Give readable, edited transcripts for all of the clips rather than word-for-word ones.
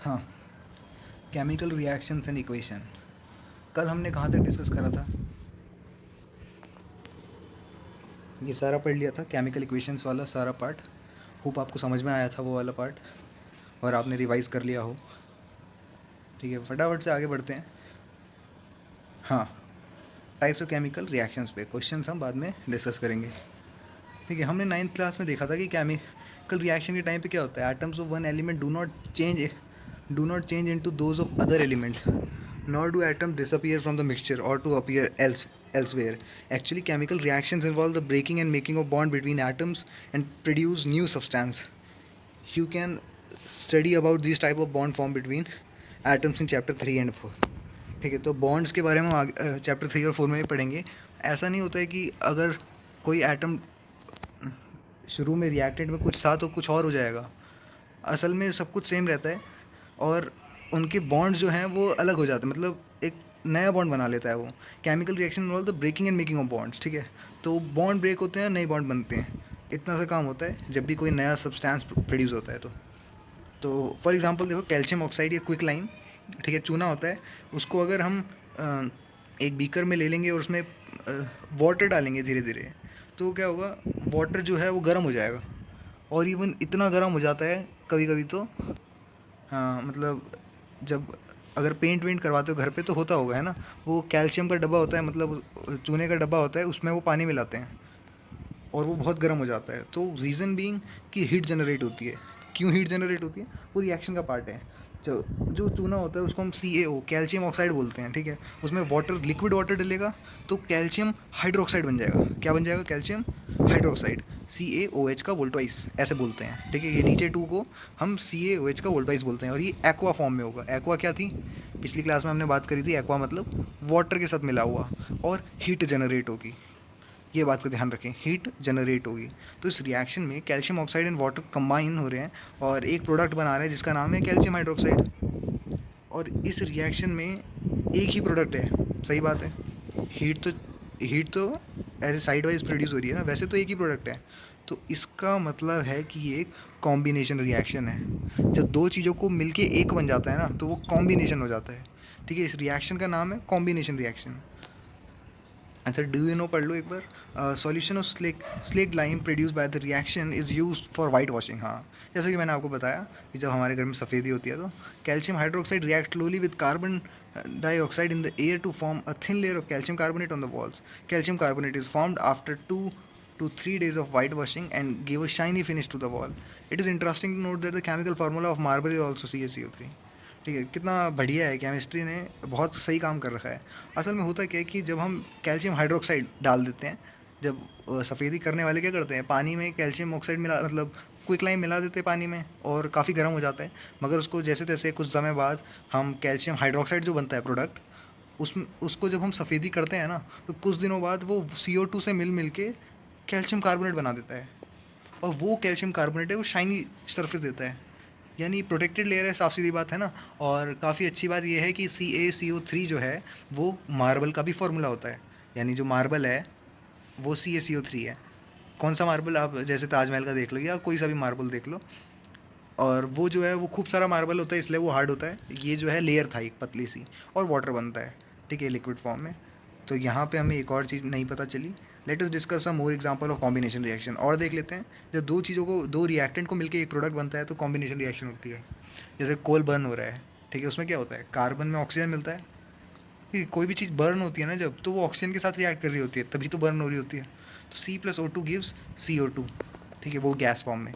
हाँ, chemical reactions and equation. कल हमने कहाँ तक डिस्कस करा था? ये सारा पढ़ लिया था, केमिकल इक्वेशंस वाला सारा पार्ट। होप आपको समझ में आया था वो वाला पार्ट और आपने रिवाइज कर लिया हो। ठीक है, फटाफट से आगे बढ़ते हैं। हाँ, टाइप्स ऑफ केमिकल रिएक्शंस पे क्वेश्चंस हम बाद में डिस्कस करेंगे। ठीक है, हमने 9th क्लास में देखा था कि केमिकल रिएक्शन के टाइम पे क्या होता है, atoms of one element do not change into those of other elements, nor do atoms disappear from the mixture or to appear elsewhere. Actually, chemical reactions involve the breaking and making of bond between atoms and produce new substance. You can study about these type of bond form between atoms in chapter 3 and 4. ठीक है, तो bonds के बारे में हम chapter 3 और 4 में भी पढ़ेंगे। ऐसा नहीं होता है कि अगर कोई एटम शुरू में रिएक्टेंट में कुछ था तो कुछ और हो जाएगा। असल में सब कुछ सेम रहता है और उनके बॉन्ड जो हैं वो अलग हो जाते हैं, मतलब एक नया बॉन्ड बना लेता है वो। Chemical reaction involve the breaking and making of bonds. ठीक है, तो बॉन्ड ब्रेक होते हैं, नए बॉन्ड बनते हैं। इतना सा काम होता है जब भी कोई नया सब्सटेंस प्रोड्यूस होता है तो फॉर एग्जांपल देखो, कैल्शियम ऑक्साइड या क्विक लाइम, ठीक है, चूना होता है। उसको अगर हम एक बीकर में ले लेंगे और उसमें वाटर डालेंगे धीरे धीरे, तो क्या होगा, वाटर जो है वो गर्म हो जाएगा। और इवन इतना गर्म हो जाता है कभी कभी तो, हाँ मतलब जब अगर पेंट वेंट करवाते हो घर पे तो होता होगा, है ना, वो कैल्शियम का डब्बा होता है, मतलब चूने का डब्बा होता है, उसमें वो पानी मिलाते हैं और वो बहुत गर्म हो जाता है। तो रीज़न बीइंग कि हीट जनरेट होती है। क्यों हीट जनरेट होती है? वो रिएक्शन का पार्ट है। जो जो चूना होता है उसको हम CaO, कैल्शियम ऑक्साइड बोलते हैं। ठीक है, उसमें वाटर, लिक्विड वाटर डलेगा तो कैल्शियम हाइड्रोक्साइड बन जाएगा। क्या बन जाएगा? कैल्शियम हाइड्रोक्साइड, CaOH का वोल्टवाइस ऐसे बोलते हैं। ठीक है, ये नीचे टू को हम CaOH का वोल्टवाइस बोलते हैं और ये एक्वा फॉर्म में होगा। एक्वा क्या थी? पिछली क्लास में हमने बात करी थी, एक्वा मतलब वाटर के साथ मिला हुआ, और हीट जनरेट होगी। ये बात का ध्यान रखें, हीट जनरेट होगी। तो इस रिएक्शन में calcium oxide and water combine हो रहे हैं और एक प्रोडक्ट बना रहे हैं जिसका नाम है कैल्शियम हाइड्रोक्साइड। और इस रिएक्शन में एक ही प्रोडक्ट है, सही बात है। हीट तो ऐसे साइड वाइज प्रोड्यूस हो रही है ना, वैसे तो एक ही प्रोडक्ट है। तो इसका मतलब है कि ये एक कॉम्बिनेशन रिएक्शन है। जब दो चीज़ों को मिलके एक बन जाता है ना, तो वो कॉम्बिनेशन हो जाता है। ठीक है, इस रिएक्शन का नाम है कॉम्बिनेशन रिएक्शन। अच्छा, डू यू नो, पढ़ लो एक बार। Solution of slaked lime produce by the reaction is used for white washing. हाँ, जैसे कि मैंने आपको बताया कि जब हमारे घर में सफ़ेदी होती है तो calcium hydroxide react slowly with carbon dioxide in the air to form a thin layer of calcium carbonate on the walls. Calcium carbonate is formed after 2 to 3 days of white washing and give a shiny finish to the wall. It is interesting to note that the chemical formula of marble is also CaCO3. ठीक है, कितना बढ़िया है, chemistry ने बहुत सही काम कर रखा है। असल में होता क्या है कि जब हम कैल्शियम हाइड्रोक्साइड डाल देते हैं, जब सफ़ेदी करने वाले क्या करते हैं, पानी में कैल्शियम ऑक्साइड मिला, मतलब क्विक लाइम मिला देते हैं पानी में और काफ़ी गर्म हो जाता है। मगर उसको जैसे तैसे कुछ समय बाद हम कैल्शियम हाइड्रोक्साइड जो बनता है प्रोडक्ट, उसको जब हम सफ़ेदी करते हैं ना, तो कुछ दिनों बाद वो CO2 से मिल के कैल्शियम कार्बोनेट बना देता है। और वो कैल्शियम कार्बोनेट है वो शाइनी सरफेस देता है, यानी प्रोटेक्टेड लेयर है, साफ सीधी बात है ना। और काफ़ी अच्छी बात यह है कि CaCO3 जो है वो मार्बल का भी फॉर्मूला होता है। यानी जो मार्बल है वो CaCO3 है। कौन सा मार्बल, आप जैसे ताजमहल का देख लो या कोई सा भी मार्बल देख लो, और वो जो है वो खूब सारा मार्बल होता है, इसलिए वो हार्ड होता है। ये जो है लेयर था एक पतली सी, और वाटर बनता है, ठीक है, लिक्विड फॉर्म में। तो यहाँ पे हमें एक और चीज़ नहीं पता चली। Let us discuss some more example of combination reaction, और देख लेते हैं। जब दो चीज़ों को, दो रिएक्टेंट को मिलकर एक प्रोडक्ट बनता है तो कॉम्बिनेशन रिएक्शन होती है। जैसे कोल बर्न हो रहा है, ठीक है, उसमें क्या होता है, कार्बन में ऑक्सीजन मिलता है। कि कोई भी चीज़ बर्न होती है ना जब, तो वो ऑक्सीजन के साथ रिएक्ट कर रही होती है, तभी तो बर्न हो रही होती है। तो C+O2 गिव्स CO2, ठीक है, वो गैस फॉर्म में।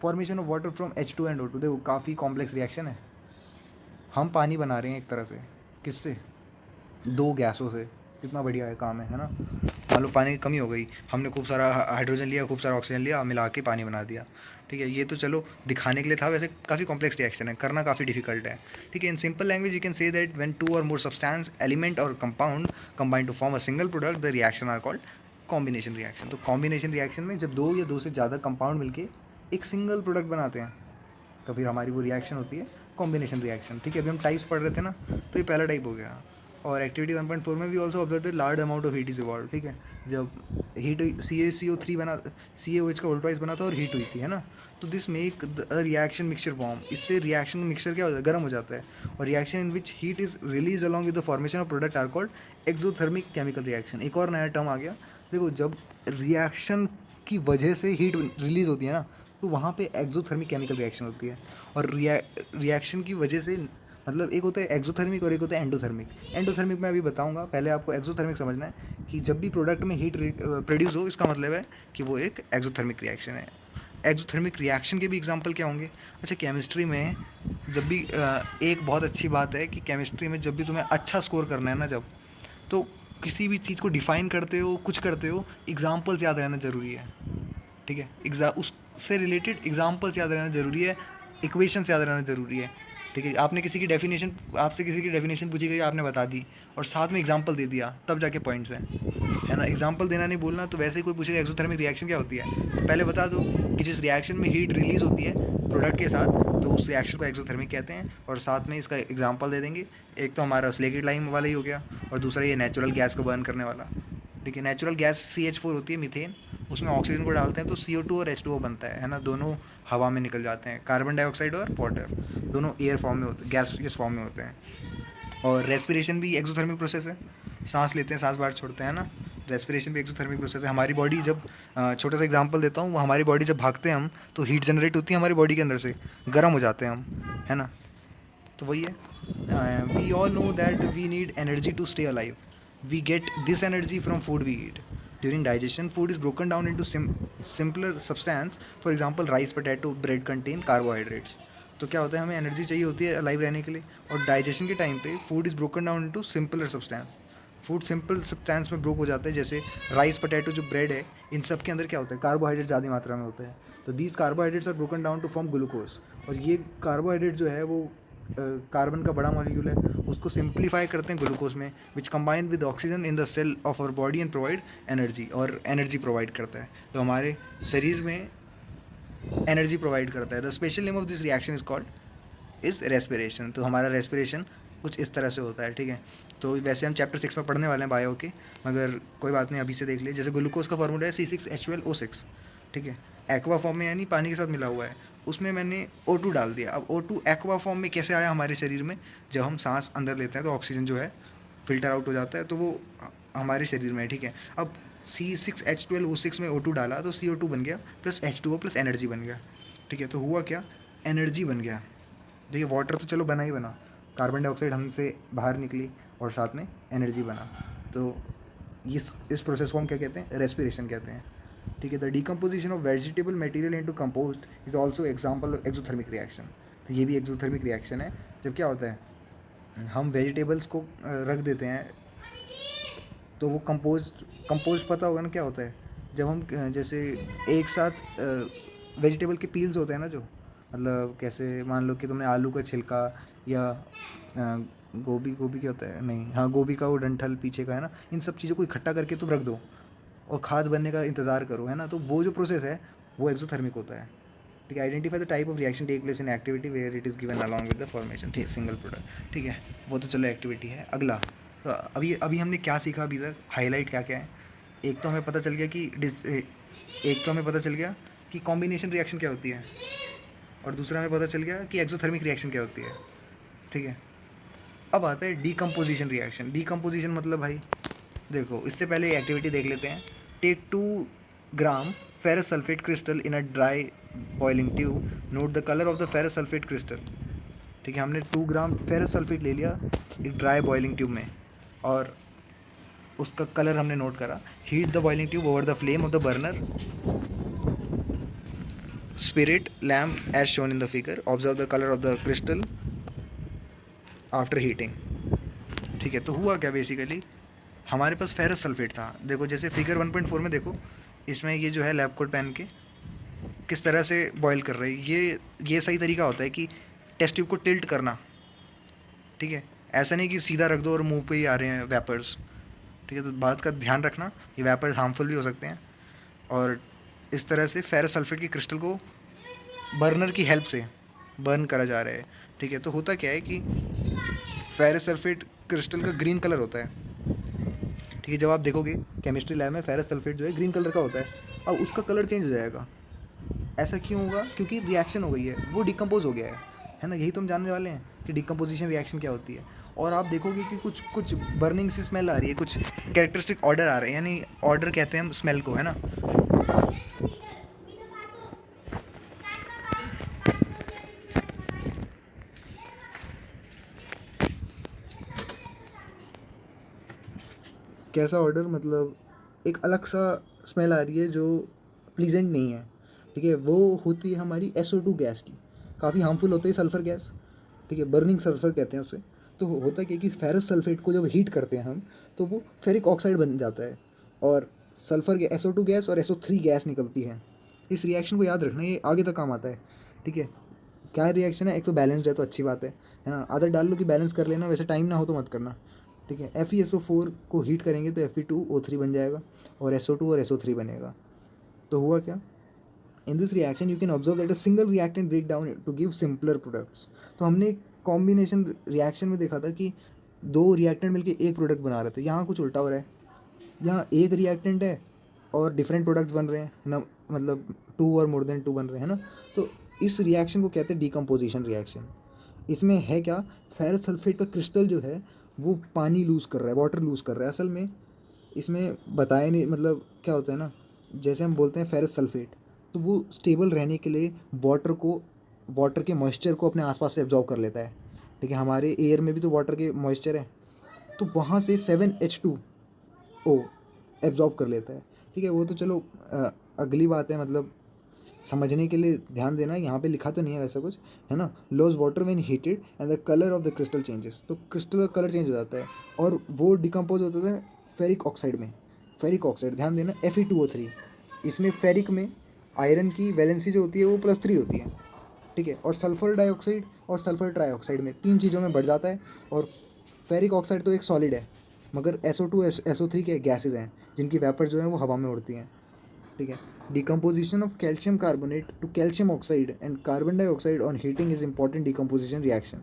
Formation of water from H2 and O2, देखो काफ़ी कॉम्प्लेक्स रिएक्शन है। हम पानी बना रहे हैं एक तरह से, किससे? दो गैसों से। कितना बढ़िया है काम है ना। मान लो पानी की कमी हो गई, हमने खूब सारा हाइड्रोजन लिया, खूब सारा ऑक्सीजन लिया, मिला के पानी बना दिया। ठीक है, ये तो चलो दिखाने के लिए था, वैसे काफ़ी कॉम्प्लेक्स रिएक्शन है, करना काफ़ी डिफिकल्ट है। ठीक है, in simple language you can say that when two or more substance, element or compound combine to form a single product, the reaction are called combination reaction. तो कॉम्बिनेशन रिएक्शन में जब दो या दो से ज़्यादा कंपाउंड मिलके एक सिंगल प्रोडक्ट बनाते हैं, तो फिर हमारी वो रिएक्शन होती है कॉम्बिनेशन रिएक्शन। ठीक है, अभी हम टाइप्स पढ़ रहे थे ना, तो ये पहला टाइप हो गया। और एक्टिविटी 1.4 में we also observe the large amount of heat is evolve, ठीक है। जब हीट CaCO3 बना, CaOH का वोल्टाइज बना था और हीट हुई थी, है ना। तो this make reaction mixture form, इससे रिएक्शन मिक्सचर क्या होता है, गर्म हो जाता है। और reaction in which heat is release along with the formation of product are called exothermic chemical reaction. एक और नया टर्म आ गया, देखो जब रिएक्शन की वजह से हीट रिलीज होती है ना, तो वहाँ पे एक्सोथर्मिक केमिकल रिएक्शन होती है। और रिएक्शन की वजह से मतलब एक होता है एक्सोथर्मिक और एक होता है एंडोथर्मिक। एंडोथर्मिक मैं अभी बताऊंगा, पहले आपको एक्सोथर्मिक समझना है कि जब भी प्रोडक्ट में हीट प्रोड्यूस हो, इसका मतलब है कि वो एक एक्सोथर्मिक रिएक्शन है। एक्सोथर्मिक रिएक्शन के भी एग्जांपल क्या होंगे? अच्छा, केमिस्ट्री में जब भी एक बहुत अच्छी बात है कि केमिस्ट्री में जब भी तुम्हें अच्छा स्कोर करना है ना, जब तो किसी भी चीज़ को डिफ़ाइन करते हो, कुछ करते हो, एग्जाम्पल्स याद रहना ज़रूरी है, ठीक है। उससे रिलेटेड एग्जाम्पल्स याद रहना ज़रूरी है, इक्वेशंस याद रहना ज़रूरी है, ठीक है। आपसे किसी की डेफिनेशन पूछी गई, आपने बता दी और साथ में एग्जाम्पल दे दिया, तब जाके पॉइंट्स हैं, है ना। एग्जाम्पल देना नहीं बोलना, तो वैसे ही कोई पूछेगा एक्सोथर्मिक रिएक्शन क्या होती है, तो पहले बता दो कि जिस रिएक्शन में हीट रिलीज़ होती है प्रोडक्ट के साथ, तो उस रिएक्शन को एक्सोथर्मिक कहते हैं। और साथ में इसका एग्जाम्पल दे देंगे। एक तो हमारा स्लेकेट लाइम वाला ही हो गया, और दूसरा ये नेचुरल गैस को बर्न करने वाला, ठीक है। नेचुरल गैस CH4 होती है, मीथेन, उसमें ऑक्सीजन को डालते हैं तो CO2 और H2O बनता है ना। दोनों हवा में निकल जाते हैं, कार्बन डाइऑक्साइड और वाटर दोनों एयर फॉर्म में होते, गैस फॉर्म में होते हैं। और रेस्पिरेशन भी एक्सोथर्मिक प्रोसेस है, सांस लेते हैं, सांस बाहर छोड़ते हैं ना। रेस्पिरेशन भी एक्सोथर्मिक प्रोसेस है। हमारी बॉडी जब छोटा सा एग्जांपल देता हूँ, हमारी बॉडी जब भागते हैं हम, तो हीट जनरेट होती है हमारी बॉडी के अंदर से, गर्म हो जाते हैं हम, है ना। तो वही है, we all know that we need energy to stay alive. We get this energy from food we eat. During digestion food is broken down into simpler substance. For example rice, potato, bread contain carbohydrates. तो क्या होता है, हमें energy चाहिए होती है alive रहने के लिए, और डाइजेशन के टाइम पे food is broken down into simpler substance. Food simple substance में ब्रोक हो जाता है, जैसे राइस, पोटैटो, जो ब्रेड है, इन सब के अंदर क्या होता है, कार्बोहाइड्रेट ज़्यादा मात्रा में होते हैं। तो these carbohydrates are broken down to form glucose. और ये कार्बोहाइड्रेट जो है वो कार्बन का बड़ा मॉलिक्यूल है, उसको सिंप्लीफाई करते हैं ग्लूकोज में, which combine with oxygen in the cell of our body and provide energy. और एनर्जी प्रोवाइड करता है, तो हमारे शरीर में एनर्जी प्रोवाइड करता है। The special name of this reaction is called is respiration. तो हमारा रेस्पिरेशन कुछ इस तरह से होता है, ठीक है। तो वैसे हम चैप्टर 6 में पढ़ने वाले हैं बायो के, मगर कोई बात नहीं, अभी से देख लिए। जैसे ग्लूकोज का फार्मूला है C6H12O6, ठीक है। एक्वा फॉर्म में, यानी पानी के साथ मिला हुआ है, उसमें मैंने O2 डाल दिया। अब O2 एक्वा फॉर्म में कैसे आया हमारे शरीर में? जब हम सांस अंदर लेते हैं तो ऑक्सीजन जो है फिल्टर आउट हो जाता है, तो वो हमारे शरीर में है, ठीक है। अब C6H12O6 में O2 डाला तो CO2 बन गया, प्लस H2O प्लस एनर्जी बन गया, ठीक है। तो हुआ क्या, एनर्जी बन गया। देखिए वाटर तो चलो बना ही बना, कार्बन डाइऑक्साइड हमसे बाहर निकली और साथ में एनर्जी बना। तो इस प्रोसेस को हम क्या कहते हैं, रेस्पिरेशन कहते हैं, ठीक है। The decomposition of vegetable material into compost is also example of exothermic reaction. तो ये भी एक्सोथर्मिक रिएक्शन है। जब क्या होता है, हम वेजिटेबल्स को रख देते हैं, तो वो कंपोस्ट पता होगा ना क्या होता है। जब हम जैसे एक साथ वेजिटेबल के पील्स होते हैं ना, जो मतलब कैसे मान लो कि तुमने आलू का छिलका या गोभी क्या होता है, नहीं हाँ, गोभी का वो डंठल पीछे का है ना, इन सब चीज़ों को इकट्ठा करके तुम रख दो और खाद बनने का इंतज़ार करो, है ना। तो वो जो प्रोसेस है वो एक्सोथर्मिक होता है, ठीक है। Identify the type of reaction take place in activity where it is given along with the formation, ठीक, सिंगल प्रोडक्ट, ठीक है। वो तो चलो एक्टिविटी है। अगला, तो अभी हमने क्या सीखा अभी तक, हाईलाइट क्या क्या है। एक तो हमें पता चल गया कि कॉम्बिनेशन रिएक्शन क्या होती है, और दूसरा हमें पता चल गया कि एक्सोथर्मिक रिएक्शन क्या होती है, ठीक है। अब आता है डीकम्पोजिशन रिएक्शन। डीकम्पोजिशन मतलब भाई देखो, इससे पहले एक्टिविटी देख लेते हैं। Take 2 gram ferrous sulphate crystal in a dry boiling tube, note the colour of the ferrous sulphate crystal, ठीक है। हमने 2 ग्राम फेरस सल्फेट ले लिया एक ड्राई बॉइलिंग ट्यूब में, और उसका कलर हमने नोट करा। Heat the boiling tube over the flame of the burner spirit lamp as shown in the figure. Observe the color of the crystal after heating, ठीक है। तो हुआ क्या, बेसिकली हमारे पास फेरस सल्फेट था। देखो जैसे फिगर 1.4 में देखो, इसमें ये जो है लैब कोट पहन के किस तरह से बॉयल कर रहे हैं। ये सही तरीका होता है कि टेस्ट ट्यूब को टिल्ट करना, ठीक है। ऐसा नहीं कि सीधा रख दो और मुंह पे ही आ रहे हैं वेपर्स, ठीक है। तो बात का ध्यान रखना, ये वेपर्स हार्मफुल भी हो सकते हैं। और इस तरह से फेरस सल्फेट की क्रिस्टल को बर्नर की हेल्प से बर्न करा जा रहा है, ठीक है। तो होता क्या है कि फेरस सल्फेट क्रिस्टल का ग्रीन कलर होता है। ठीक है, जब आप देखोगे केमिस्ट्री लैब में फेरस सल्फेट जो है ग्रीन कलर का होता है, अब उसका कलर चेंज हो जाएगा। ऐसा क्यों होगा? क्योंकि रिएक्शन हो गई है, वो डिकम्पोज हो गया है ना। यही तो हम जानने वाले हैं कि डिकम्पोजिशन रिएक्शन क्या होती है। और आप देखोगे कि कुछ कुछ बर्निंग सी स्मेल आ रही है, कुछ कैरेक्टरिस्टिक ऑर्डर आ रहे हैं, यानी ऑर्डर कहते हैं हम स्मेल को, है ना। कैसा ऑर्डर? मतलब एक अलग सा स्मेल आ रही है जो प्लीजेंट नहीं है। ठीक है, वो होती है हमारी SO2 गैस की। काफ़ी हार्मफुल होती है सल्फ़र गैस। ठीक है, बर्निंग सल्फ़र कहते हैं उसे। तो होता क्या है कि फेरस सल्फेट को जब हीट करते हैं हम, तो वो फेरिक ऑक्साइड बन जाता है, और सल्फ़र के SO2 गैस और SO3 गैस निकलती है। इस रिएक्शन को याद रखना, ये आगे तक काम आता है। ठीक है, क्या रिएक्शन है? एक तो बैलेंस्ड है तो अच्छी बात है ना। आदत डाल लो कि बैलेंस कर लेना, वैसे टाइम ना हो तो मत करना। ठीक है, FeSO4 को हीट करेंगे तो Fe2O3 बन जाएगा, और SO2 और SO3 बनेगा। तो हुआ क्या? In this reaction you can observe that a single reactant break down to give simpler products. तो हमने कॉम्बिनेशन रिएक्शन में देखा था कि दो रिएक्टेंट मिलकर एक प्रोडक्ट बना रहे थे। यहाँ कुछ उल्टा हो रहा है, यहाँ एक रिएक्टेंट है और डिफरेंट प्रोडक्ट्स बन रहे हैं ना, मतलब 2 और मोर देन 2 बन रहे हैं ना। तो इस रिएक्शन को कहते हैं डिकम्पोजिशन रिएक्शन। इसमें है क्या? फेरस सल्फेट का क्रिस्टल जो है वो पानी लूज़ कर रहा है, वाटर लूज़ कर रहा है। असल में इसमें बताया नहीं, मतलब क्या होता है ना, जैसे हम बोलते हैं फेरस सल्फेट, तो वो स्टेबल रहने के लिए वाटर के मॉइस्चर को अपने आसपास से एब्जॉर्ब कर लेता है। ठीक है, हमारे एयर में भी तो वाटर के मॉइस्चर है, तो वहाँ से 7H2O एब्जॉर्ब कर लेता है। ठीक है, वो तो चलो अगली बात है, मतलब समझने के लिए ध्यान देना। यहाँ पे लिखा तो नहीं है वैसा कुछ, है ना। Loss water when heated and the colour of the crystal changes. तो क्रिस्टल का कलर चेंज हो जाता है और वो डिकम्पोज होता है फेरिक ऑक्साइड में। फेरिक ऑक्साइड, ध्यान देना, Fe2O3। इसमें फेरिक में आयरन की वैलेंसी जो होती है वो +3 होती है। ठीक है, और सल्फर डाइऑक्साइड और सल्फर ट्राइऑक्साइड में 3 चीज़ों में बढ़ जाता है। और फेरिक ऑक्साइड तो एक सॉलिड है, मगर SO2 SO3 के गैसेज हैं जिनकी वेपर जो है वो हवा में उड़ती हैं। ठीक है, decomposition of calcium carbonate to calcium oxide and carbon dioxide on heating is important decomposition reaction.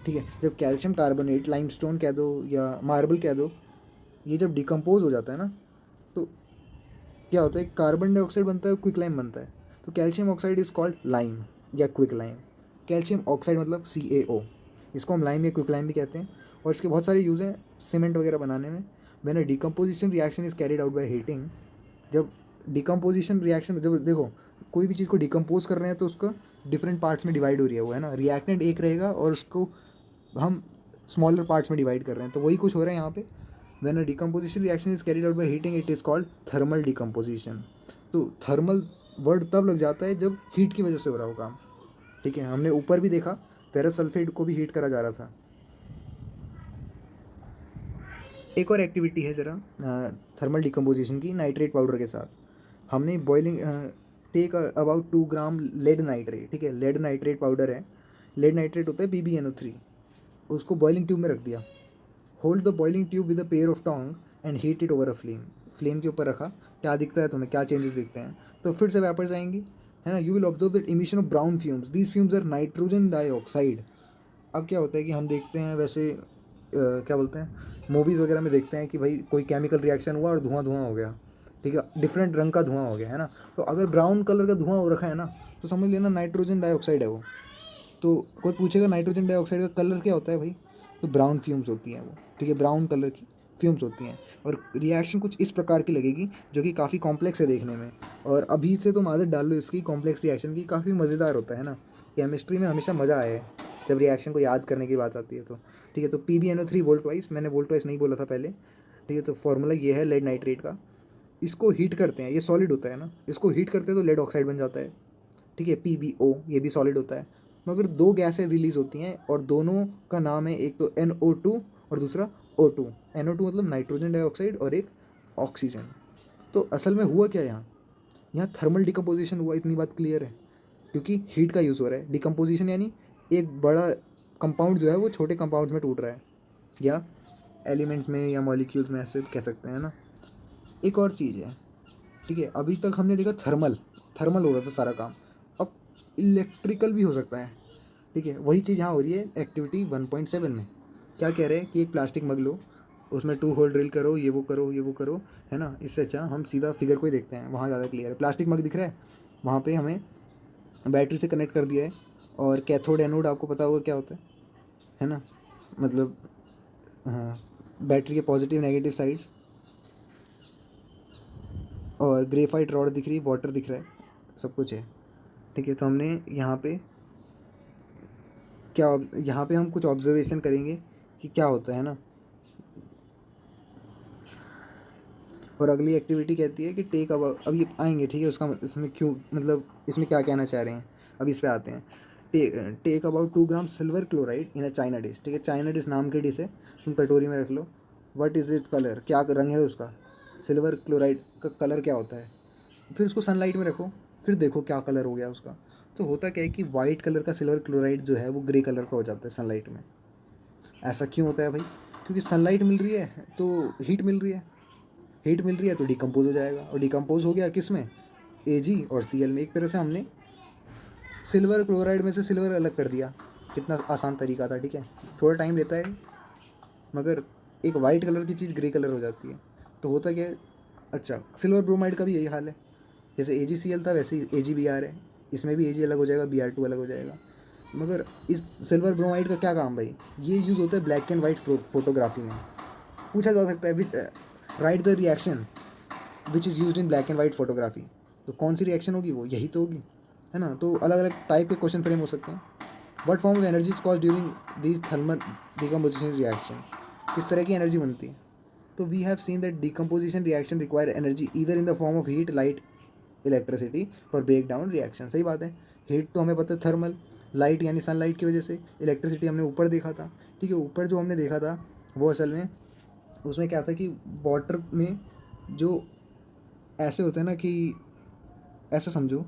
ठीक है, जब कैल्शियम कार्बोनेट, लाइमस्टोन कह दो या मार्बल कह दो, ये जब डिकम्पोज हो जाता है ना, तो क्या होता है? कार्बन डाइऑक्साइड बनता है, क्विक लाइम बनता है। तो calcium oxide is called lime या क्विक लाइम। कैल्शियम ऑक्साइड मतलब CaO, इसको हम लाइम या क्विक लाइम भी कहते हैं। और इसके बहुत सारे यूज़ हैं सीमेंट वगैरह बनाने में। When a decomposition reaction is carried out by heating, जब डिकम्पोजिशन रिएक्शन, जब देखो कोई भी चीज़ को डिकम्पोज कर रहे हैं तो उसका डिफरेंट पार्ट्स में डिवाइड हो रही है वो, है ना। रिएक्टेंट एक रहेगा और उसको हम स्मॉलर पार्ट्स में डिवाइड कर रहे हैं, तो वही कुछ हो रहा है यहाँ पे। When a decomposition reaction is carried out by heating it is called thermal decomposition. तो थर्मल वर्ड तब लग जाता है जब हीट की वजह से हो रहा हो काम। ठीक है, हमने ऊपर भी देखा फेरस सल्फेट को भी हीट करा जा रहा था। एक और एक्टिविटी है ज़रा थर्मल डिकम्पोजिशन की, नाइट्रेट पाउडर के साथ। हमने boiling take about 2 gram lead nitrate. ठीक है, लेड नाइट्रेट पाउडर है, लेड नाइट्रेट होता है PbNO3। उसको बॉइलिंग ट्यूब में रख दिया। Hold the boiling tube with a pair of tong and heat it over a flame. Flame के ऊपर रखा, क्या दिखता है तुम्हें, क्या चेंजेस दिखते हैं? तो फिर से वेपर्स आएंगी, है ना। You will observe that emission of brown fumes, these fumes are nitrogen dioxide. अब क्या होता है कि हम देखते हैं वैसे क्या बोलते हैं, मूवीज़ वगैरह में देखते हैं कि भाई कोई केमिकल रिएक्शन हुआ और धुआं धुआं हो गया। ठीक है, डिफरेंट रंग का धुआं हो गया, है ना। तो अगर ब्राउन कलर का धुआं हो रखा है ना, तो समझ लेना नाइट्रोजन डाइऑक्साइड है वो। तो कोई पूछेगा नाइट्रोजन डाइऑक्साइड का कलर क्या होता है भाई, तो ब्राउन फ्यूम्स होती हैं वो। ठीक है, ब्राउन कलर की फ्यूम्स होती हैं। और रिएक्शन कुछ इस प्रकार की लगेगी, जो कि काफ़ी कॉम्प्लेक्स है देखने में। और अभी से तुम आदत डाल लो इसकी, कॉम्प्लेक्स रिएक्शन की, काफ़ी मज़ेदार होता है ना। केमिस्ट्री में हमेशा मज़ा आया है जब रिएक्शन को याद करने की बात आती है तो। ठीक है, तो PbNO3 वोल्ट वाइज, मैंने वोल्ट वाइज नहीं बोला था पहले। ठीक है, तो फॉर्मूला ये है लेड नाइट्रेट का। इसको हीट करते हैं, ये सॉलिड होता है ना, इसको हीट करते हैं तो लेड ऑक्साइड बन जाता है। ठीक है, PbO, ये भी सॉलिड होता है। मगर दो गैसें रिलीज होती हैं और दोनों का नाम है, एक तो NO2 और दूसरा O2। NO2 मतलब नाइट्रोजन डाइऑक्साइड और एक ऑक्सीजन। तो असल में हुआ क्या यहाँ, यहाँ थर्मल डिकम्पोजिशन हुआ, इतनी बात क्लियर है। क्योंकि हीट का यूज़ हो रहा है। डिकम्पोजिशन यानी एक बड़ा कंपाउंड जो है वो छोटे कंपाउंड्स में टूट रहा है, या एलिमेंट्स में या मॉलिक्यूल्स में, ऐसे कह सकते हैं ना। एक और चीज़ है, ठीक है, अभी तक हमने देखा थर्मल, थर्मल हो रहा था सारा काम। अब इलेक्ट्रिकल भी हो सकता है। ठीक है, वही चीज़ यहाँ हो रही है एक्टिविटी 1.7 में। क्या कह रहे हैं कि एक प्लास्टिक मग लो, उसमें 2 होल ड्रिल करो, ये वो करो, ये वो करो, है ना। इससे अच्छा हम सीधा फिगर को ही देखते हैं, वहाँ ज़्यादा क्लियर है। प्लास्टिक मग दिख रहा है, वहाँ पे हमें बैटरी से कनेक्ट कर दिया है, और कैथोड एनोड आपको पता होगा क्या होता है ना। मतलब हाँ, बैटरी के पॉजिटिव नेगेटिव साइड्स, और ग्रेफाइट रॉड दिख रही है, वाटर दिख रहा है, सब कुछ है। ठीक है, तो हमने यहाँ पे क्या, यहाँ पे हम कुछ ऑब्जर्वेशन करेंगे कि क्या होता है ना। और अगली एक्टिविटी कहती है कि टेक अबाउट, अब ये आएंगे, ठीक है, उसका इसमें क्यों, मतलब इसमें क्या कहना चाह रहे हैं, अब इस पे आते हैं। Take about 2 gram silver chloride in a china dish. ठीक है, चाइना डिश नाम की डिश है, तुम कटोरी में रख लो। व्हाट इज़ इट कलर, क्या रंग है उसका, सिल्वर क्लोराइड का कलर क्या होता है। फिर उसको सनलाइट में रखो, फिर देखो क्या कलर हो गया उसका। तो होता क्या है कि वाइट कलर का सिल्वर क्लोराइड जो है वो ग्रे कलर का हो जाता है सनलाइट में। ऐसा क्यों होता है भाई, क्योंकि सनलाइट मिल रही है तो हीट मिल रही है, हीट मिल रही है तो डिकम्पोज हो जाएगा, और डिकम्पोज हो गया किस में, Ag और Cl में। एक तरह से हमने सिल्वर क्लोराइड में से सिल्वर अलग कर दिया, कितना आसान तरीका था। ठीक है, थोड़ा टाइम लेता है, मगर एक वाइट कलर की चीज़ ग्रे कलर हो जाती है। तो होता क्या है, अच्छा सिल्वर ब्रोमाइड का भी यही हाल है, जैसे AgCl था वैसे ही AgBr है, इसमें भी Ag अलग हो जाएगा, Br2 अलग हो जाएगा। मगर इस सिल्वर ब्रोमाइड का क्या काम भाई, ये यूज़ होता है ब्लैक एंड वाइट फोटोग्राफी में। पूछा जा सकता है right the reaction which is use in black and white photography. तो कौन सी रिएक्शन होगी, वो यही तो होगी, है ना। तो अलग अलग टाइप के क्वेश्चन फ्रेम हो सकते हैं। What form of energy is cause during this thermal decomposition reaction, किस तरह की एनर्जी बनती है। तो we have seen that decomposition reaction require energy either in the form of heat, light, electricity for break down reaction. सही बात है, हीट तो हमें पता है थर्मल, लाइट यानी सनलाइट की वजह से, इलेक्ट्रिसिटी हमने ऊपर देखा था। ठीक है, ऊपर जो हमने देखा था वो असल में उसमें क्या था कि वाटर में जो ऐसे होते हैं ना कि, ऐसा समझो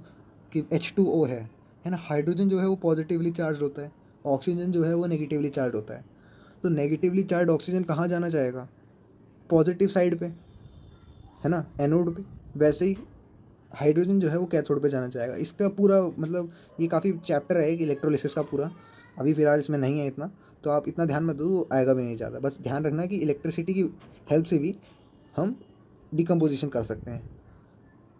कि H2O है ना, हाइड्रोजन जो है वो पॉजिटिवली चार्ज होता है, ऑक्सीजन जो है वो नेगेटिवली चार्ज होता है। तो नेगेटिवली चार्ज ऑक्सीजन कहाँ जाना चाहेगा, पॉजिटिव साइड पे, है ना, एनोड पे। वैसे ही हाइड्रोजन जो है वो कैथोड पे जाना चाहेगा। इसका पूरा मतलब ये काफ़ी चैप्टर है कि इलेक्ट्रोलिसिस का पूरा, अभी फ़िलहाल इसमें नहीं है इतना, तो आप इतना ध्यान मत दो, आएगा भी नहीं ज़्यादा। बस ध्यान रखना कि इलेक्ट्रिसिटी की हेल्प से भी हम डिकम्पोजिशन कर सकते हैं।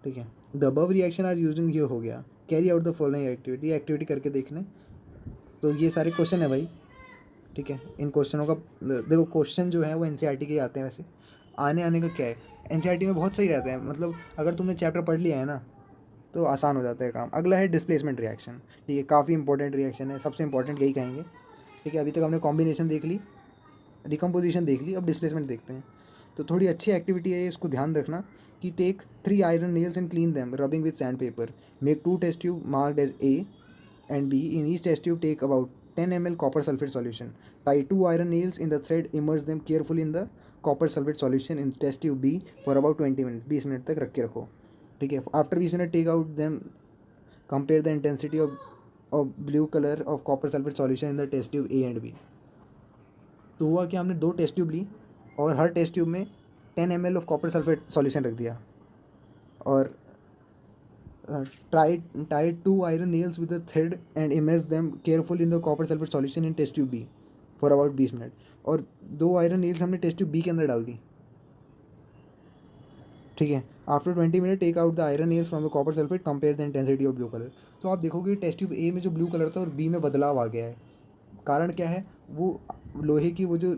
ठीक है, the above reaction are using, ये हो गया। Carry out the following activity, activity करके देखने। तो ये सारे क्वेश्चन है भाई। ठीक है, इन क्वेश्चनों का देखो, क्वेश्चन जो है वो NCERT के ही आते हैं वैसे। आने आने का क्या है, NCERT में बहुत सही रहता है, मतलब अगर तुमने चैप्टर पढ़ लिया है ना तो आसान हो जाता है काम। अगला है डिस्प्लेसमेंट रिएक्शन। ठीक है, काफ़ी इंपॉर्टेंट रिएक्शन है, सबसे इंपॉर्टेंट यही कहेंगे। ठीक है, अभी तक हमने कॉम्बिनेशन देख ली, डिकम्पोजिशन देख ली, अब डिस्प्लेसमेंट देखते हैं। तो थोड़ी अच्छी एक्टिविटी है, इसको ध्यान रखना कि take 3 iron nails and clean them rubbing with sand paper. Make 2 test tube marked as A and B. In each test tube take about 10 ml copper sulfate solution. Tie 2 iron nails in the thread, immerse them carefully in the copper sulfate solution in test tube B for about 20 minutes. 20 minute तक रख के रखो। ठीक है, after 20 minute take out them, compare the intensity of blue colour of copper sulphate solution in the test tube A and B। तो हुआ कि हमने 2 टेस्ट ट्यूब ली और हर टेस्ट ट्यूब में 10 ml of copper sulphate solution रख दिया, और tied 2 iron nails with a thread and immerse them carefully in the copper sulfate solution in test tube B for about 20 minute. और 2 iron nails हमने test tube B के अंदर डाल दी। ठीक है, after 20 minute take out the iron nails from the copper sulphate, compare the intensity of blue colour. तो आप देखोगे टेस्ट ट्यूब A में जो ब्लू कलर था और B में बदलाव आ गया है। कारण क्या है, वो लोहे की वो जो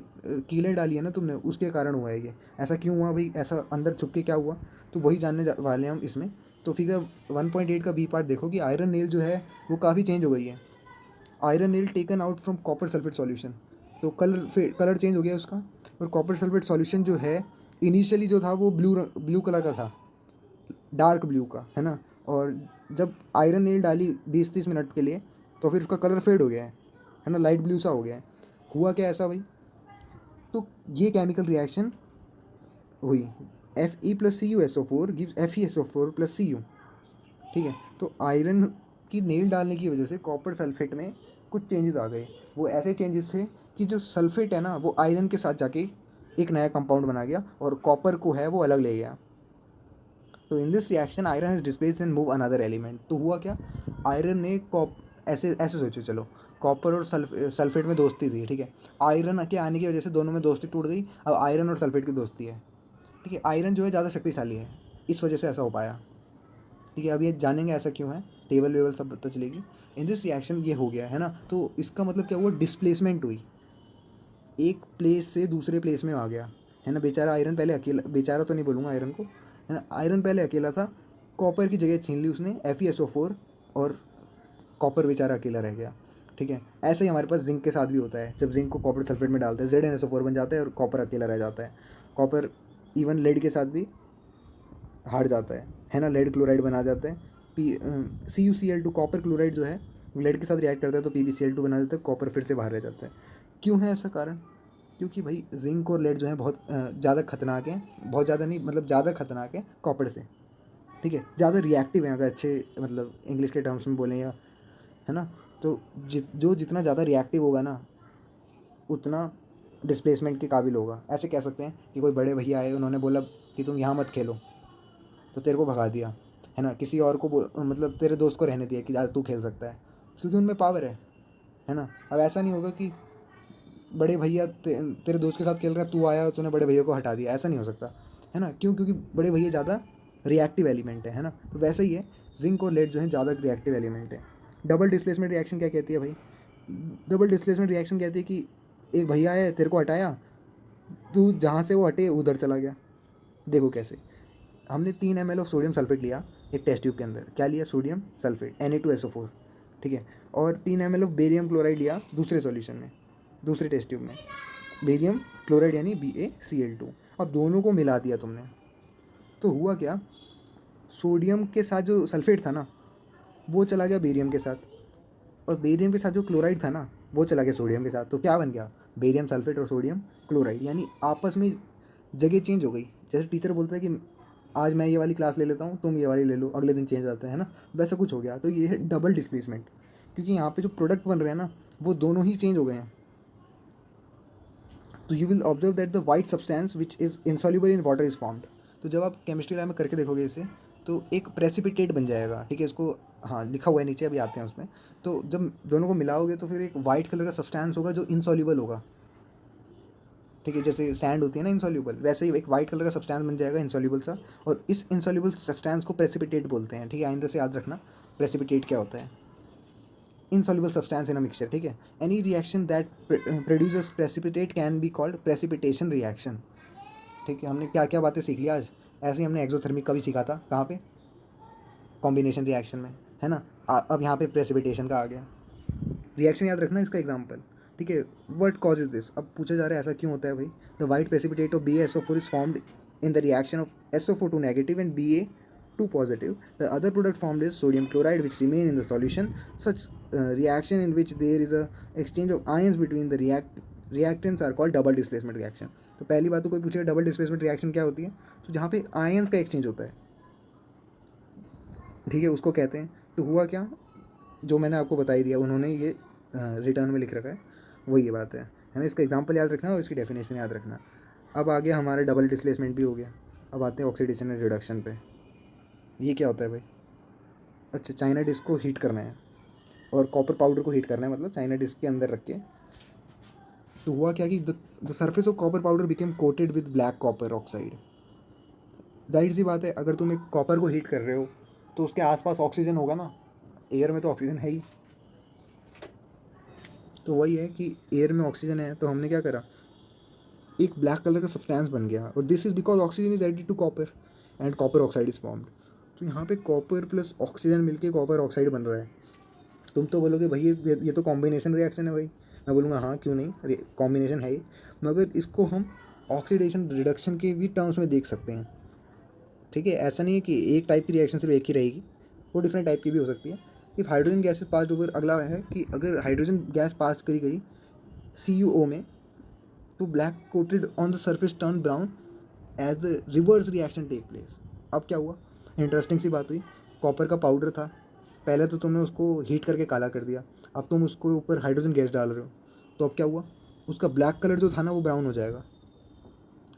कीलें डाली है ना तुमने, उसके कारण हुआ है ये। ऐसा क्यों हुआ भाई, ऐसा अंदर छुप के क्या हुआ, तो वही जानने वाले हैं हम इसमें। तो फिगर 1.8 का B पार्ट देखो कि आयरन नेल जो है वो काफ़ी चेंज हो गई है। Iron nail taken out from copper sulphate solution, तो कलर चेंज हो गया उसका। और कॉपर सल्फेट सॉल्यूशन जो है इनिशियली जो था वो ब्लू कलर का था, डार्क ब्लू का, है ना। और जब आयरन नेल डाली 20-30 मिनट के लिए तो फिर उसका कलर फेड हो गया है ना, लाइट ब्लू सा हो गया है। हुआ क्या ऐसा भाई, तो ये केमिकल रिएक्शन हुई, Fe+Cu SO4 गिव्स FeSO4+Cu। ठीक है, तो आयरन की नेल डालने की वजह से कॉपर सल्फेट में कुछ चेंजेस आ गए। वो ऐसे चेंजेस थे कि जो सल्फेट है ना वो आयरन के साथ जाके एक नया कंपाउंड बना गया और कॉपर को है वो अलग ले गया। तो इन this reaction iron is displaced and move another element. तो हुआ क्या, आयरन ने ऐसे ऐसे सोचो, चलो कॉपर और सल्फेट में दोस्ती थी, ठीक है। आयरन के आने की वजह से दोनों में दोस्ती टूट गई, अब आयरन और सल्फेट की दोस्ती है, ठीक है। आयरन जो है ज़्यादा शक्तिशाली है, इस वजह से ऐसा हो पाया, ठीक है। अब ये जानेंगे ऐसा क्यों है, टेबल वेबल सब पता चलेगी। इन दिस रिएक्शन ये हो गया है ना, तो इसका मतलब क्या हुआ, डिस्प्लेसमेंट हुई, एक प्लेस से दूसरे प्लेस में आ गया, है ना। बेचारा आयरन पहले अकेला, बेचारा तो नहीं बोलूँगा आयरन को, है ना, आयरन पहले अकेला था, कॉपर की जगह छीन ली उसने FeSO4, और कॉपर बेचारा अकेला रह गया, ठीक है। ऐसे ही हमारे पास जिंक के साथ भी होता है, जब जिंक को कॉपर सल्फेट में डालते हैं ZnSO4 बन जाता है और कॉपर अकेला रह जाता है। कॉपर इवन लेड के साथ भी हार जाता है ना, लेड क्लोराइड बना जाता है। CuCl2, कॉपर क्लोराइड जो है लेड के साथ रिएक्ट करता है तो PbCl2 बना जाता है, कॉपर फिर से बाहर रह जाता है। क्यों है ऐसा कारण, क्योंकि भाई जिंक और लेड जो है बहुत ज़्यादा खतरनाक है, बहुत ज़्यादा नहीं मतलब ज़्यादा खतरनाक है कॉपर से, ठीक है। ज़्यादा रिएक्टिव है, अगर अच्छे मतलब इंग्लिश के टर्म्स में बोलें, या है ना, तो जो जितना ज़्यादा रिएक्टिव होगा ना, उतना डिस्प्लेसमेंट के काबिल होगा। ऐसे कह सकते हैं कि कोई बड़े भैया आए, उन्होंने बोला कि तुम यहाँ मत खेलो, तो तेरे को भगा दिया, है ना। किसी और को मतलब तेरे दोस्त को रहने दिया कि आज तू खेल सकता है, क्योंकि उनमें पावर है ना। अब ऐसा नहीं होगा कि बड़े भैया तेरे दोस्त के साथ खेल रहा है, तू आया और तूने बड़े भैया को हटा दिया, ऐसा नहीं हो सकता, है ना। क्यों, क्योंकि बड़े भैया ज़्यादा रिएक्टिव एलिमेंट है ना। तो वैसे ही है, जिंक और लेड जो है ज़्यादा रिएक्टिव एलिमेंट है। डबल डिस्प्लेसमेंट रिएक्शन क्या कहती है भाई, डबल डिस्प्लेसमेंट रिएक्शन कहती है कि एक भैया है, तेरे को हटाया, तू जहाँ से वो हटे उधर चला गया। देखो कैसे, हमने 3 ml ऑफ सोडियम सल्फेट लिया एक टेस्ट ट्यूब के अंदर, क्या लिया, सोडियम सल्फेट Na2SO4, ठीक है। और 3 ml ऑफ बेरियम क्लोराइड लिया दूसरे सॉल्यूशन में, दूसरे टेस्ट ट्यूब में, बेरियम क्लोराइड यानी BaCl2। अब दोनों को मिला दिया तुमने, तो हुआ क्या, सोडियम के साथ जो सल्फेट था ना, वो चला गया बेरियम के साथ, और बेरियम के साथ जो क्लोराइड था ना, वो चला गया सोडियम के साथ। तो क्या बन गया, बेरियम सल्फेट और सोडियम क्लोराइड, यानी आपस में जगह चेंज हो गई। जैसे टीचर बोलता है कि आज मैं ये वाली क्लास ले लेता हूँ, तुम ये वाली ले लो, अगले दिन चेंज आता है ना, वैसा कुछ हो गया। तो ये है डबल डिस्प्लेसमेंट, क्योंकि यहाँ पे जो प्रोडक्ट बन रहे हैं ना, वो दोनों ही चेंज हो गए हैं। तो you will observe that the white substance which is insoluble in water is formed. तो जब आप केमिस्ट्री लैब में करके देखोगे इसे, तो एक प्रेसिपिटेट बन जाएगा, ठीक है। इसको हाँ लिखा हुआ है नीचे, अभी आते हैं उसमें। तो जब दोनों को मिलाओगे तो फिर एक वाइट कलर का सब्सटेंस होगा जो इनसॉल्युबल होगा, ठीक है। जैसे सैंड होती है ना इनसॉल्युबल, वैसे ही एक वाइट कलर का सब्सटेंस बन जाएगा इनसॉल्युबल सा, और इस इनसॉल्युबल सब्सटेंस को प्रेसिपिटेट बोलते हैं, ठीक है। आइंदा से याद रखना प्रेसिपिटेट क्या होता है, insoluble substance in a mixture, ठीक है। Any reaction that produces precipitate can be called precipitation reaction, ठीक है। हमने क्या क्या बातें सीख लिया आज, ऐसे ही हमने एक्सोथर्मिक का भी सीखा था, कहाँ पे, कॉम्बिनेशन रिएक्शन में, है ना। अब यहाँ पे प्रेसिपिटेशन का आ गया। रिएक्शन याद रखना इसका एग्जाम्पल, ठीक है। व्हाट कॉजेज दिस, अब पूछा जा रहा है ऐसा क्यों होता है भाई। The white precipitate of BaSO4 is formed in the reaction of SO4 2 negative and Ba2 positive. The other product formed is sodium chloride which remain in the solution. Such reaction in which there is a exchange of ions between the reactants are called double displacement reaction. तो पहली बात तो कोई पूछेगा double displacement reaction क्या होती है, तो जहाँ पे आयंस का एक्सचेंज होता है, ठीक है, उसको कहते हैं। तो हुआ क्या, जो मैंने आपको बता ही दिया, उन्होंने ये रिटर्न में लिख रखा है, वो ये बात है ना। इसका एग्जांपल याद रखना और इसकी डेफिनेशन याद रखना। अब आ गया हमारा डबल डिस्प्लेसमेंट भी हो गया। अब आते हैं ऑक्सीडेशन एंड रिडक्शन पे। ये क्या होता है भाई, अच्छा, चाइना डिस्क को हीट करना है और कॉपर पाउडर को हीट करना है, मतलब चाइना डिस्क के अंदर रख के। तो हुआ क्या कि the surface of copper powder became coated with black copper oxide. जाहिर सी बात है, अगर तुम एक कॉपर को हीट कर रहे हो तो उसके आसपास ऑक्सीजन होगा ना, एयर में तो ऑक्सीजन है ही। तो वही है कि एयर में ऑक्सीजन है, तो हमने क्या करा, एक ब्लैक कलर का सब्सटेंस बन गया, और this is because oxygen is added to copper and copper oxide is formed. तो यहाँ पे कॉपर प्लस ऑक्सीजन मिलके कॉपर ऑक्साइड बन रहा है। तुम तो बोलोगे भाई ये तो कॉम्बिनेशन रिएक्शन है भाई, मैं बोलूँगा हाँ क्यों नहीं, कॉम्बिनेशन है ही, मगर इसको हम ऑक्सीडेशन रिडक्शन के भी टर्म्स में देख सकते हैं, ठीक है। ऐसा नहीं है कि एक टाइप की रिएक्शन सिर्फ एक ही रहेगी, वो डिफरेंट टाइप की भी हो सकती है। If hydrogen gas is pass over, अगला है कि अगर हाइड्रोजन गैस पास करी गई CuO में, तो black coated on the surface turn brown as the reverse reaction take place. अब क्या हुआ, इंटरेस्टिंग सी बात हुई, कॉपर का पाउडर था, पहले तो तुमने उसको हीट करके काला कर दिया, अब तुम उसको ऊपर हाइड्रोजन गैस डाल रहे हो, तो अब क्या हुआ, उसका ब्लैक कलर जो था ना वो ब्राउन हो जाएगा।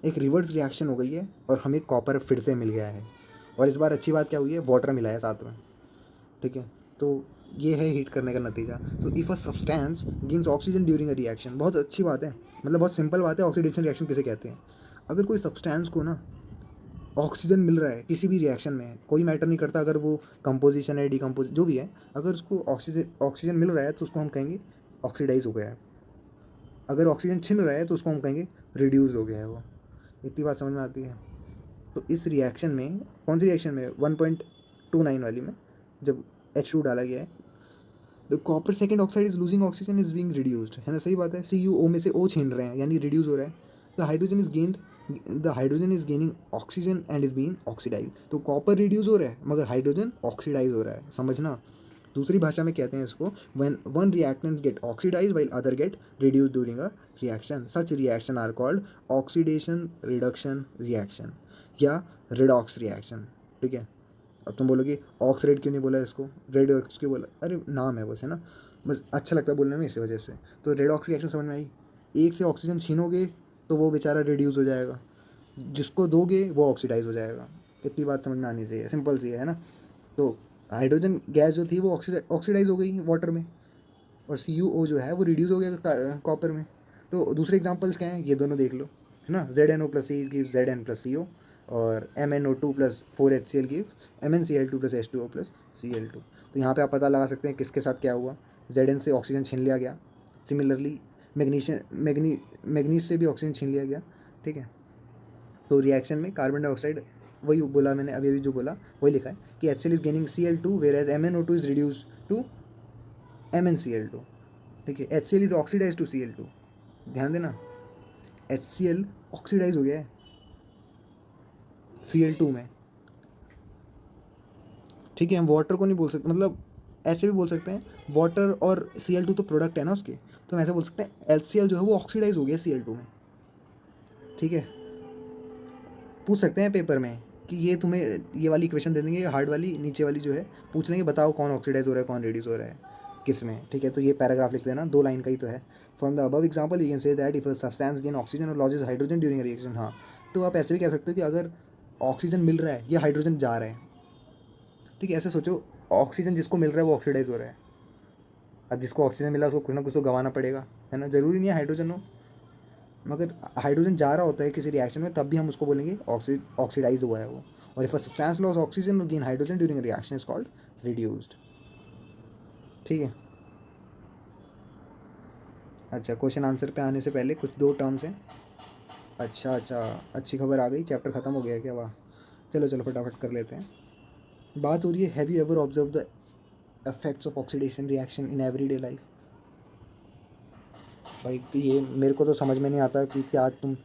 एक रिवर्स रिएक्शन हो गई है और हमें कॉपर फिर से मिल गया है। और इस बार अच्छी बात क्या हुई है, वाटर मिला है साथ में, ठीक है। तो ये है हीट करने का नतीजा। तो if a substance gains oxygen during a reaction, बहुत अच्छी बात है, मतलब बहुत सिंपल बात है, ऑक्सीडेशन रिएक्शन किसे कहते हैं। अगर कोई सब्सटेंस को ना ऑक्सीजन मिल रहा है किसी भी रिएक्शन में, कोई मैटर नहीं करता अगर वो कंपोजिशन है, डिकम्पोज जो भी है, अगर उसको ऑक्सीजन मिल रहा है तो उसको हम कहेंगे ऑक्सीडाइज हो गया है। अगर ऑक्सीजन छिन रहा है तो उसको हम कहेंगे रिड्यूस हो गया है वो। इतनी बात समझ में आती है। तो इस रिएक्शन में, कौन सी रिएक्शन में, 1.29 वाली में, जब H2 डाला गया है, the copper second oxide is losing oxygen is being reduced, है ना, सही बात है। CuO में से O छीन रहे हैं यानी रिड्यूस हो रहा है। The hydrogen is gaining oxygen and is being oxidise. तो कॉपर रिड्यूस हो रहा है मगर हाइड्रोजन ऑक्सीडाइज हो रहा है, समझना। दूसरी भाषा में कहते हैं इसको when one reactant get oxidise while other get reduce during a reaction, such reaction are called oxidation reduction reaction या रिडॉक्स रिएक्शन। ठीक है। अब तुम बोलोगे ऑक्स रेड क्यों नहीं बोला इसको, रेड ऑक्स क्यों बोला, अरे नाम है बस, है ना, बस अच्छा लगता है बोलने में इसी वजह से। तो रेड ऑक्स रिएक्शन समझ में आई। एक से ऑक्सीजन छीनोगे तो वो बेचारा रिड्यूस हो जाएगा, जिसको दोगे वो ऑक्सीडाइज हो जाएगा। इतनी बात समझ में आनी चाहिए, सिंपल सी है ना। तो हाइड्रोजन गैस जो थी वो ऑक्सीडाइज हो गई वाटर में, और CuO जो है वो रिड्यूस हो गया कॉपर में। तो दूसरे एग्जांपल्स क्या हैं, ये दोनों देख लो, है ना। ZnO+C गिव Zn+CO, और MnO2+4HCl गिव MnCl2+H2O+Cl2। तो यहाँ पे आप पता लगा सकते हैं किसके साथ क्या हुआ। Zn से ऑक्सीजन छीन लिया गया, सिमिलरली मैग्नीज से भी ऑक्सीजन छीन लिया गया। ठीक है। तो रिएक्शन में कार्बन डाइऑक्साइड, वही बोला मैंने अभी अभी जो बोला वही लिखा है कि HCl is gaining Cl2 whereas MnO2 is reduce to MnCl2। ठीक है। HCl is oxidise to Cl2, ध्यान देना, HCl ऑक्सीडाइज हो गया है Cl2 में। ठीक है। हम वाटर को नहीं बोल सकते, मतलब ऐसे भी बोल सकते हैं, वाटर और Cl2 तो प्रोडक्ट है ना उसके, तो हम ऐसे बोल सकते हैं HCl जो है वो ऑक्सीडाइज हो गया Cl2 में। ठीक है। पूछ सकते हैं पेपर में कि ये तुम्हें ये वाली इक्वेशन दे देंगे, हार्ड वाली नीचे वाली जो है, पूछ लेंगे बताओ कौन ऑक्सीडाइज हो रहा है कौन रिड्यूस हो रहा है किस में। ठीक है। तो ये पैराग्राफ लिख देना, 2 लाइन का ही तो है। From the above example you can say that if a substance gain oxygen और लॉसेज हाइड्रोजन ड्यूरिंग रिएक्शन। हाँ, तो आप ऐसे भी कह सकते हो कि अगर ऑक्सीजन मिल रहा है या हाइड्रोजन जा रहा है। ठीक है। ऐसे सोचो, ऑक्सीजन जिसको मिल रहा है वो ऑक्सीडाइज हो रहा है, अब जिसको ऑक्सीजन मिला उसको कुछ ना कुछ तो गंवाना पड़ेगा, है ना, ज़रूरी नहीं है हाइड्रोजन हो, मगर हाइड्रोजन जा रहा होता है किसी रिएक्शन में तब भी हम उसको बोलेंगे ऑक्सीडाइज हुआ है वो। और if a substance loss oxygen और gain hydrogen during reaction is called reduced. ठीक है। अच्छा, क्वेश्चन आंसर पे आने से पहले कुछ 2 टर्म्स हैं। अच्छा अच्छा, अच्छी खबर आ गई, चैप्टर ख़त्म हो गया क्या, वाह। चलो चलो फटाफट कर लेते हैं। बात हो रही है have you ever observe the effects of oxidation reaction in everyday life. भाई ये मेरे को तो समझ में नहीं आता कि क्या तुम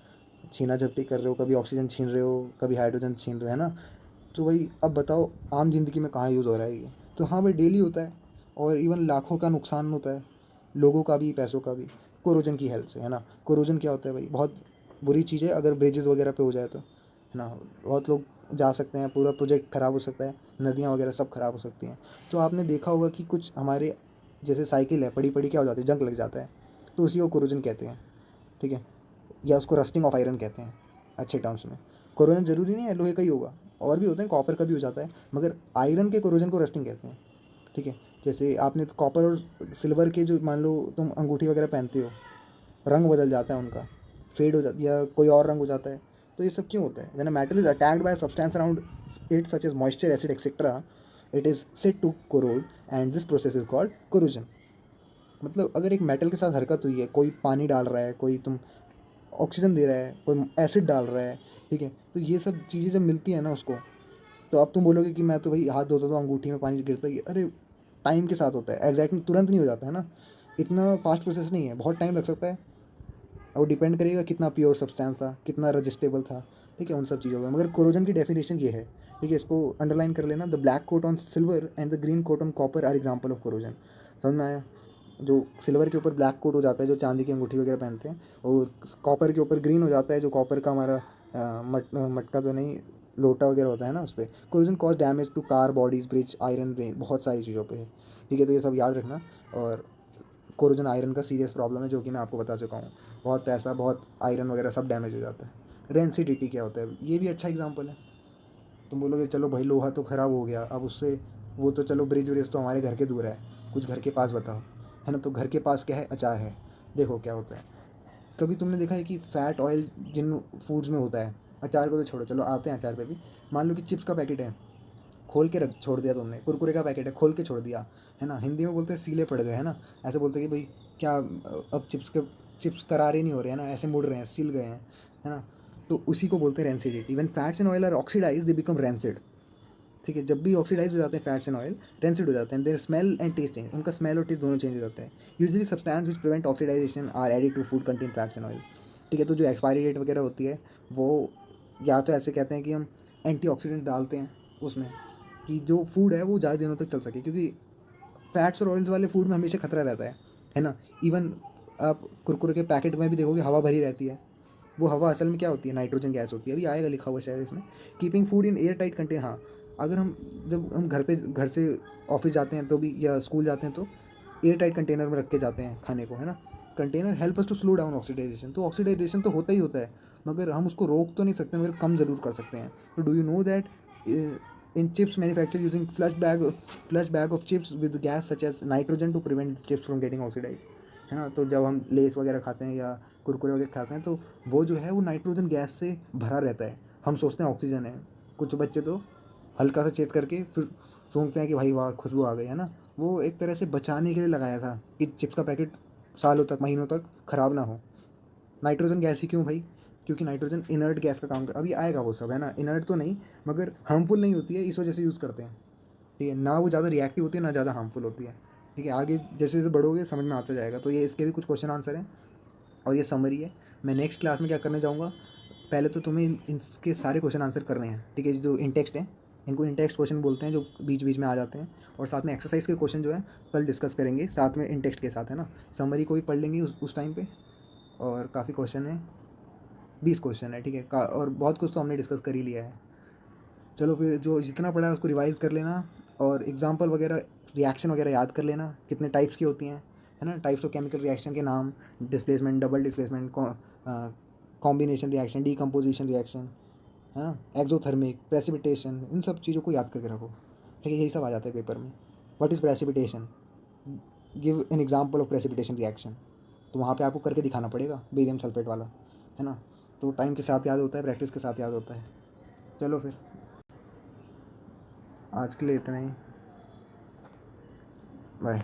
छीना झपटी कर रहे हो, कभी ऑक्सीजन छीन रहे हो कभी हाइड्रोजन छीन रहे हो, है ना। तो भाई अब बताओ आम जिंदगी में कहाँ यूज़ हो रहा है ये। तो हाँ भाई डेली होता है, और इवन लाखों का नुकसान होता है, लोगों का भी पैसों का भी, कोरोजन की हेल्प से, है ना। कोरोजन क्या होता है भाई, बहुत बुरी चीज़ है अगर ब्रिजेस वगैरह पे हो जाए तो, है ना। बहुत लोग जा सकते हैं, पूरा प्रोजेक्ट ख़राब हो सकता है, नदियाँ वगैरह सब ख़राब हो सकती हैं। तो आपने देखा होगा कि कुछ हमारे जैसे साइकिल है, पड़ी पड़ी क्या हो जाती है, जंग लग जाता है, तो उसी को कोरोजन कहते हैं। ठीक है। या उसको रस्टिंग ऑफ आयरन कहते हैं अच्छे टर्म्स में। कोरोजन ज़रूरी नहीं है लोहे का ही होगा, और भी होते हैं, कॉपर का भी हो जाता है, मगर आयरन के कोरोजन को रस्टिंग कहते हैं। ठीक है। जैसे आपने कॉपर और सिल्वर के जो, मान लो तुम अंगूठी वगैरह पहनते हो, रंग बदल जाता है उनका, फेड हो जाती या कोई और रंग हो जाता है। तो ये सब क्यों होता है, when a metal is attacked by substance around it such as moisture acid etcetera it is said to corrode and this process is called corrosion. मतलब अगर एक मेटल के साथ हरकत हुई है, कोई पानी डाल रहा है, कोई तुम ऑक्सीजन दे रहा है, कोई एसिड डाल रहा है, ठीक है, तो ये सब चीज़ें जब मिलती है ना उसको, तो अब तुम बोलोगे कि मैं तो भाई हाथ धोता तो अंगूठी में पानी गिरता ही है। अरे टाइम के साथ होता है, एग्जैक्टली तुरंत नहीं हो जाता है ना, इतना फास्ट प्रोसेस नहीं है, बहुत टाइम लग सकता है। और डिपेंड करेगा कितना प्योर सब्सटेंस था, कितना रजिस्टेबल था। ठीक है, उन सब चीज़ों का। मगर कोरोजन की डेफिनेशन ये है। ठीक है, इसको अंडरलाइन कर लेना, the black coat on silver and the green coat on copper are example of corrosion. समझ में आया। जो सिल्वर के ऊपर ब्लैक कोट हो जाता है जो चांदी की अंगूठी वगैरह पहनते हैं, और कॉपर के ऊपर ग्रीन हो जाता है जो कॉपर का हमारा मटका तो नहीं, लोटा वगैरह होता है ना, उस पर। Corrosion cause damage to car bodies bridge iron range, बहुत सारी चीज़ों पे है। ठीक है, तो ये सब याद रखना। और कोरोजन आयरन का सीरियस प्रॉब्लम है जो कि मैं आपको बता चुका हूँ, बहुत पैसा, बहुत आयरन वगैरह सब डैमेज हो जाता है। रेंसिडिटी क्या होता है, ये भी अच्छा एग्जाम्पल है। तुम बोलोगे चलो भाई लोहा तो ख़राब हो गया, अब उससे वो तो चलो ब्रिज व्रिज तो हमारे घर के दूर है, कुछ घर के पास बताओ, है ना। तो घर के पास क्या है, अचार है। देखो क्या होता है, कभी तुमने देखा है कि फ़ैट ऑयल जिन फूड्स में होता है, अचार को तो छोड़ो, चलो आते हैं अचार पे भी। मान लो कि चिप्स का पैकेट है, खोल के रख छोड़ दिया तुमने, कुरकुरे का पैकेट है, खोल के छोड़ दिया, है ना। हिंदी में बोलते हैं सीले पड़ गए, है ना। ऐसे बोलते हैं कि भाई क्या अब चिप्स करारे नहीं हो रहे हैं ना, ऐसे मुड़ रहे हैं, सील गए हैं, है ना। तो उसी को बोलते हैं rancidity. When fats and oil are oxidise they become rancid. ठीक है, जब भी ऑक्सीडाइज हो जाते हैं फैट्स एंड ऑयल, रेंसिड हो जाते हैं, their smell and taste change, उनका स्मेल और टेस्ट दोनों चेंज हो जाते हैं। Usually substance which prevent oxidisation are added to food contain fats and oil. ठीक है, तो जो एक्सपायरी डेट वगैरह होती है वो, या तो ऐसे कहते हैं कि हम एंटीऑक्सीडेंट डालते हैं उसमें, कि जो फूड है वो ज़्यादा दिनों तक चल सके, क्योंकि फैट्स और ऑयल्स वाले फूड में हमेशा खतरा रहता है ना। इवन आप कुरकुरे के पैकेट में भी देखोगे हवा भरी रहती है, वो हवा असल में क्या होती है, नाइट्रोजन गैस होती है, अभी आएगा लिखा हुआ शायद इसमें। Keeping food in air tight contain, हाँ, अगर हम जब हम घर से ऑफिस जाते हैं तो भी, या स्कूल जाते हैं तो एयर टाइट कंटेनर में रख के जाते हैं खाने को, है ना। Container help us to slow down oxidisation, तो ऑक्सीडाइजेशन तो होता ही होता है, मगर हम उसको रोक तो नहीं सकते, मगर कम ज़रूर कर सकते हैं। तो do you know that in chips manufacture using flush bag of chips with gas such as nitrogen to prevent chips from getting oxidise, है ना। तो जब हम लेस वगैरह खाते हैं या कुरकुरे वगैरह खाते हैं, तो वो जो है वो नाइट्रोजन गैस से भरा रहता है, हम सोचते हैं ऑक्सीजन है। कुछ बच्चे तो हल्का सा छेद करके फिर सोचते हैं कि भाई वाह खुशबू आ गई, है ना। वो एक तरह से बचाने के लिए लगाया था कि चिप्स का पैकेट सालों तक, महीनों तक ख़राब ना हो। नाइट्रोजन गैस ही क्यों भाई, क्योंकि नाइट्रोजन इनर्ट गैस का काम कर, अभी आएगा वो सब, है ना। इनर्ट तो नहीं, मगर हार्मफुल नहीं होती है, इस वजह से यूज़ करते हैं। ठीक है ना, वो ज़्यादा रिएक्टिव होती है ना ज़्यादा हार्मफुल होती है। ठीक है, आगे जैसे जैसे बढ़ोगे समझ में आता जाएगा। तो ये इसके भी कुछ क्वेश्चन आंसर हैं और ये समरी है। मैं नेक्स्ट क्लास में क्या करने जाऊँगा, पहले तो तुम्हें इनके सारे क्वेश्चन आंसर करने हैं। ठीक है, जो इन टेक्स्ट हैं इनको इन टेक्स्ट क्वेश्चन बोलते हैं, जो बीच बीच में आ जाते हैं। और साथ में एक्सरसाइज के क्वेश्चन जो है कल डिस्कस करेंगे साथ में इन टेक्स्ट के साथ, है ना। समरी को भी पढ़ लेंगे उस टाइम पे। और काफ़ी क्वेश्चन है, 20 क्वेश्चन है, ठीक है। और बहुत कुछ तो हमने डिस्कस कर ही लिया है। चलो फिर जो जितना पढ़ा है उसको रिवाइज कर लेना, और एग्जाम्पल वगैरह, रिएक्शन वगैरह याद कर लेना कितने टाइप्स की होती हैं, है ना। टाइप्स ऑफ केमिकल रिएक्शन के नाम, displacement, double displacement, combination reaction, decomposition reaction, है ना, एक्सोथर्मिक, प्रेसिपिटेशन, इन सब चीज़ों को याद करके रखो। ठीक है, यही सब आ जाता है पेपर में। What is precipitation, give an example of precipitation reaction, तो वहाँ पे आपको करके दिखाना पड़ेगा, बेरियम सल्फेट वाला, है ना। तो टाइम के साथ याद होता है, प्रैक्टिस के साथ याद होता है। चलो फिर आज के लिए इतना ही, बाय।